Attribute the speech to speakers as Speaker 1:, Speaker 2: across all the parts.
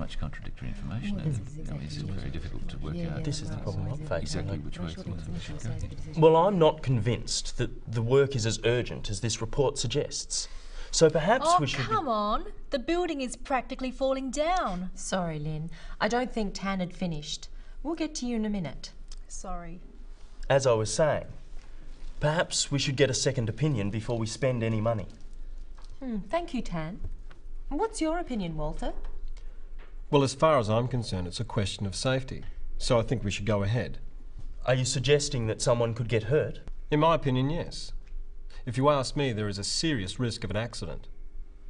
Speaker 1: much contradictory information, and it's very difficult to work out.
Speaker 2: This is the problem I'm facing.
Speaker 1: Exactly which way things should go.
Speaker 2: Well, I'm not convinced that the work is as urgent as this report suggests. So perhaps we should...
Speaker 3: Oh, come on. The building is practically falling down.
Speaker 4: Sorry, Lynn. I don't think Tan had finished. We'll get to you in a minute.
Speaker 3: Sorry.
Speaker 2: As I was saying, perhaps we should get a second opinion before we spend any money.
Speaker 4: Thank you, Tan. What's your opinion, Walter?
Speaker 5: Well, as far as I'm concerned, it's a question of safety. So I think we should go ahead.
Speaker 2: Are you suggesting that someone could get hurt?
Speaker 5: In my opinion, yes. If you ask me, there is a serious risk of an accident.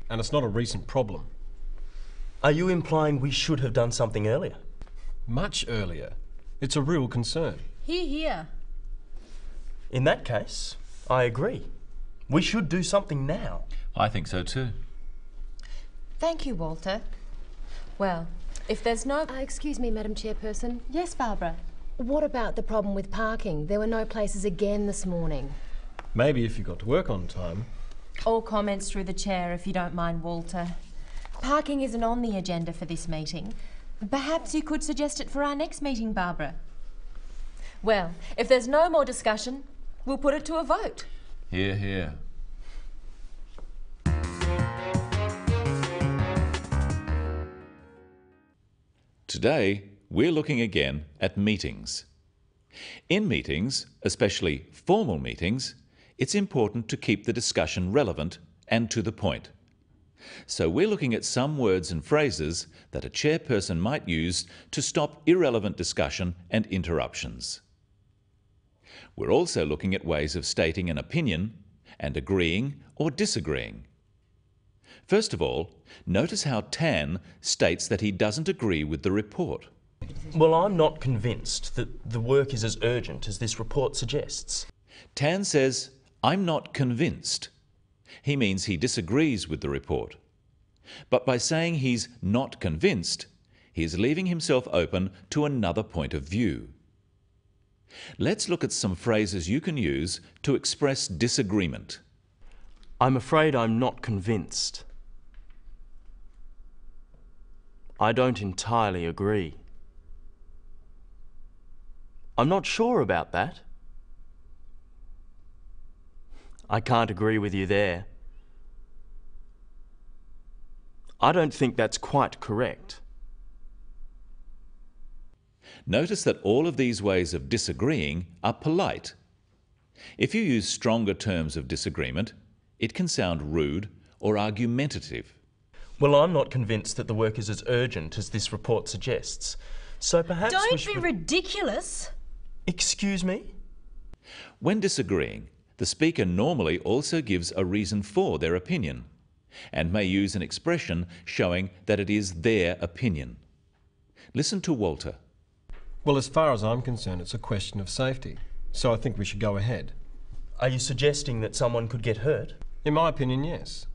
Speaker 5: And it's not a recent problem.
Speaker 2: Are you implying we should have done something earlier?
Speaker 5: Much earlier. It's a real concern.
Speaker 3: Hear, hear.
Speaker 2: In that case, I agree. We should do something now.
Speaker 1: I think so too.
Speaker 4: Thank you, Walter. Well, if there's no...
Speaker 6: Excuse me, Madam Chairperson.
Speaker 4: Yes, Barbara?
Speaker 6: What about the problem with parking? There were no places again this morning.
Speaker 5: Maybe if you got to work on time.
Speaker 4: All comments through the chair, if you don't mind, Walter. Parking isn't on the agenda for this meeting. Perhaps you could suggest it for our next meeting, Barbara. Well, if there's no more discussion, we'll put it to a vote.
Speaker 1: Hear, hear. Today, we're looking again at meetings. In meetings, especially formal meetings, it's important to keep the discussion relevant and to the point. So we're looking at some words and phrases that a chairperson might use to stop irrelevant discussion and interruptions. We're also looking at ways of stating an opinion and agreeing or disagreeing. First of all, notice how Tan states that he doesn't agree with the report.
Speaker 2: Well, I'm not convinced that the work is as urgent as this report suggests.
Speaker 1: Tan says, I'm not convinced. He means he disagrees with the report. But by saying he's not convinced, he is leaving himself open to another point of view. Let's look at some phrases you can use to express disagreement.
Speaker 2: I'm afraid I'm not convinced. I don't entirely agree. I'm not sure about that. I can't agree with you there. I don't think that's quite correct.
Speaker 1: Notice that all of these ways of disagreeing are polite. If you use stronger terms of disagreement, it can sound rude or argumentative.
Speaker 2: Well, I'm not convinced that the work is as urgent as this report suggests. So perhaps
Speaker 3: Don't be ridiculous.
Speaker 2: Excuse me?
Speaker 1: When disagreeing, the speaker normally also gives a reason for their opinion and may use an expression showing that it is their opinion. Listen to Walter.
Speaker 5: Well, as far as I'm concerned, it's a question of safety. So I think we should go ahead.
Speaker 2: Are you suggesting that someone could get hurt?
Speaker 5: In my opinion, yes.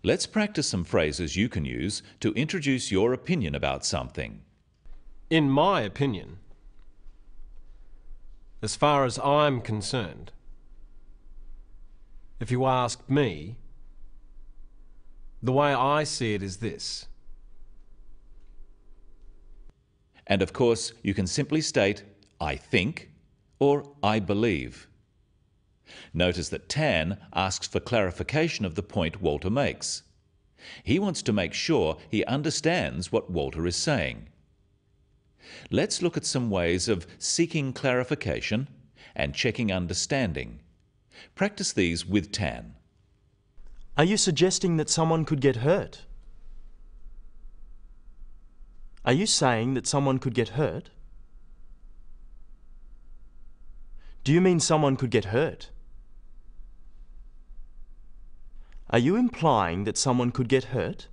Speaker 1: Let's practice some phrases you can use to introduce your opinion about something.
Speaker 5: In my opinion, as far as I'm concerned, if you ask me, the way I see it is this.
Speaker 1: And of course, you can simply state, I think, or I believe. Notice that Tan asks for clarification of the point Walter makes. He wants to make sure he understands what Walter is saying. Let's look at some ways of seeking clarification and checking understanding. Practice these with Tan.
Speaker 2: Are you suggesting that someone could get hurt? Are you saying that someone could get hurt? Do you mean someone could get hurt? Are you implying that someone could get hurt?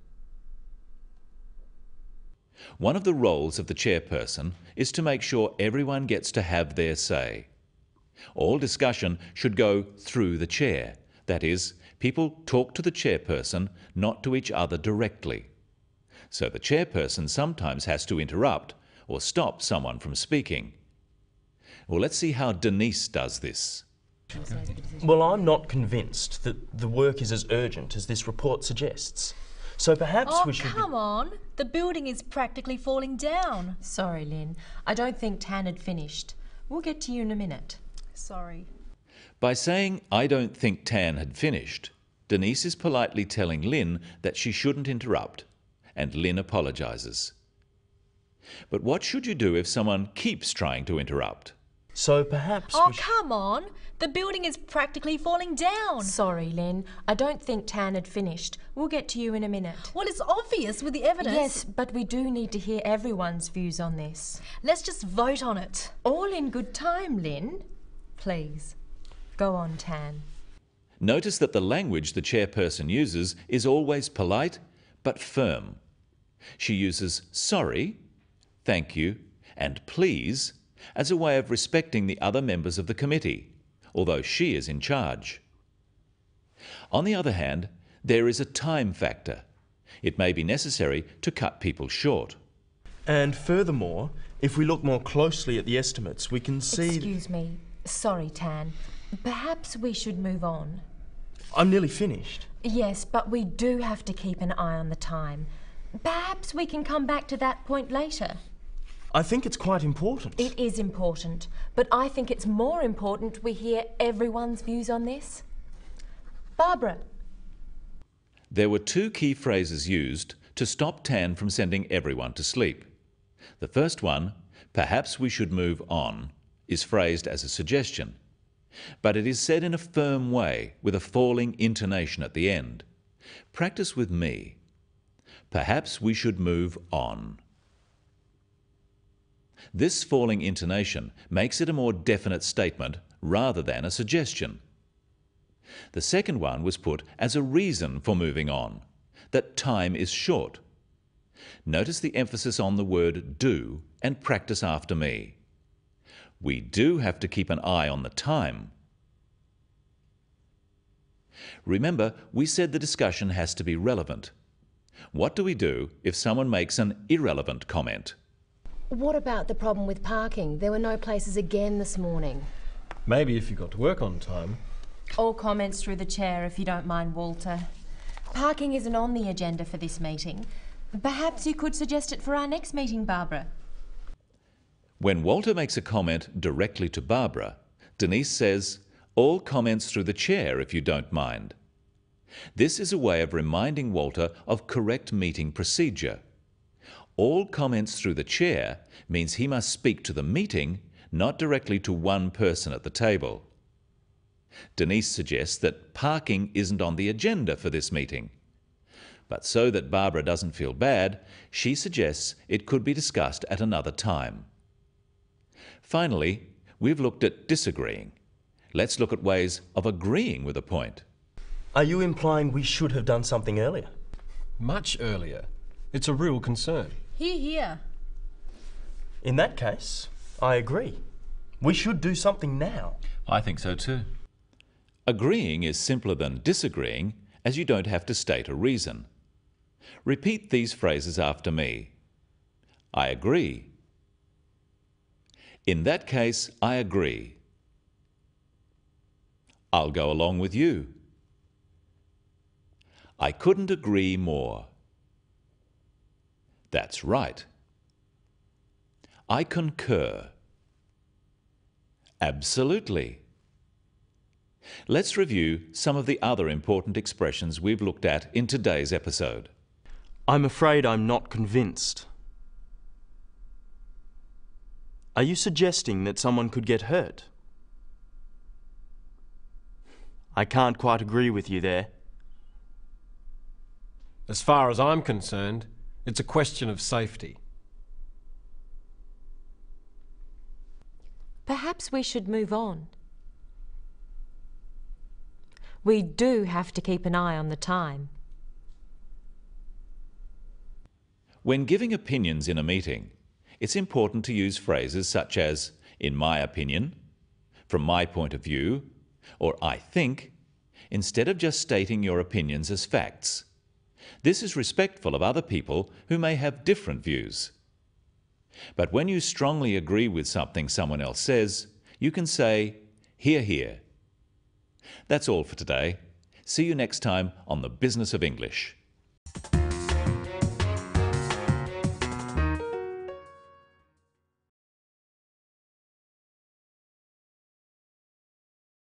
Speaker 1: One of the roles of the chairperson is to make sure everyone gets to have their say. All discussion should go through the chair. That is, people talk to the chairperson, not to each other directly. So the chairperson sometimes has to interrupt or stop someone from speaking. Well, let's see how Denise does this.
Speaker 2: Well, I'm not convinced that the work is as urgent as this report suggests. So perhaps
Speaker 3: Oh,
Speaker 2: we should...
Speaker 3: come on. The building is practically falling down.
Speaker 4: Sorry, Lynn. I don't think Tan had finished. We'll get to you in a minute.
Speaker 3: Sorry.
Speaker 1: By saying, "I don't think Tan had finished," Denise is politely telling Lynn that she shouldn't interrupt, and Lynn apologises. But what should you do if someone keeps trying to interrupt?
Speaker 2: So perhaps
Speaker 3: Oh,
Speaker 2: we should...
Speaker 3: come on. The building is practically falling down.
Speaker 4: Sorry, Lynn. I don't think Tan had finished. We'll get to you in a minute.
Speaker 3: Well, it's obvious with the evidence.
Speaker 4: Yes, but we do need to hear everyone's views on this.
Speaker 3: Let's just vote on it.
Speaker 4: All in good time, Lynn. Please, go on, Tan.
Speaker 1: Notice that the language the chairperson uses is always polite but firm. She uses sorry, thank you, and please as a way of respecting the other members of the committee, although she is in charge. On the other hand, there is a time factor. It may be necessary to cut people short.
Speaker 2: And furthermore, if we look more closely at the estimates, we can see...
Speaker 4: Excuse me. Sorry, Tan. Perhaps we should move on.
Speaker 2: I'm nearly finished.
Speaker 4: Yes, but we do have to keep an eye on the time. Perhaps we can come back to that point later.
Speaker 2: I think it's quite important.
Speaker 4: It is important, but I think it's more important we hear everyone's views on this. Barbara.
Speaker 1: There were two key phrases used to stop Tan from sending everyone to sleep. The first one, "perhaps we should move on," is phrased as a suggestion, but it is said in a firm way with a falling intonation at the end. Practice with me. Perhaps we should move on. This falling intonation makes it a more definite statement rather than a suggestion. The second one was put as a reason for moving on, that time is short. Notice the emphasis on the word do and practice after me. We do have to keep an eye on the time. Remember, we said the discussion has to be relevant. What do we do if someone makes an irrelevant comment?
Speaker 6: What about the problem with parking? There were no places again this morning.
Speaker 5: Maybe if you got to work on time.
Speaker 4: All comments through the chair, if you don't mind, Walter. Parking isn't on the agenda for this meeting. Perhaps you could suggest it for our next meeting, Barbara.
Speaker 1: When Walter makes a comment directly to Barbara, Denise says, "All comments through the chair, if you don't mind." This is a way of reminding Walter of correct meeting procedure. All comments through the chair means he must speak to the meeting, not directly to one person at the table. Denise suggests that parking isn't on the agenda for this meeting. But so that Barbara doesn't feel bad, she suggests it could be discussed at another time. Finally, we've looked at disagreeing. Let's look at ways of agreeing with a point.
Speaker 2: Are you implying we should have done something earlier?
Speaker 5: Much earlier. It's a real concern.
Speaker 3: Hear, hear.
Speaker 2: In that case, I agree. We should do something now.
Speaker 1: I think so too. Agreeing is simpler than disagreeing, as you don't have to state a reason. Repeat these phrases after me. I agree. In that case, I agree. I'll go along with you. I couldn't agree more. That's right. I concur. Absolutely. Let's review some of the other important expressions we've looked at in today's episode.
Speaker 2: I'm afraid I'm not convinced. Are you suggesting that someone could get hurt? I can't quite agree with you there.
Speaker 5: As far as I'm concerned, it's a question of safety.
Speaker 4: Perhaps we should move on. We do have to keep an eye on the time.
Speaker 1: When giving opinions in a meeting, it's important to use phrases such as, "in my opinion," "from my point of view," or "I think," instead of just stating your opinions as facts. This is respectful of other people who may have different views. But when you strongly agree with something someone else says, you can say, "Hear, hear." That's all for today. See you next time on The Business of English.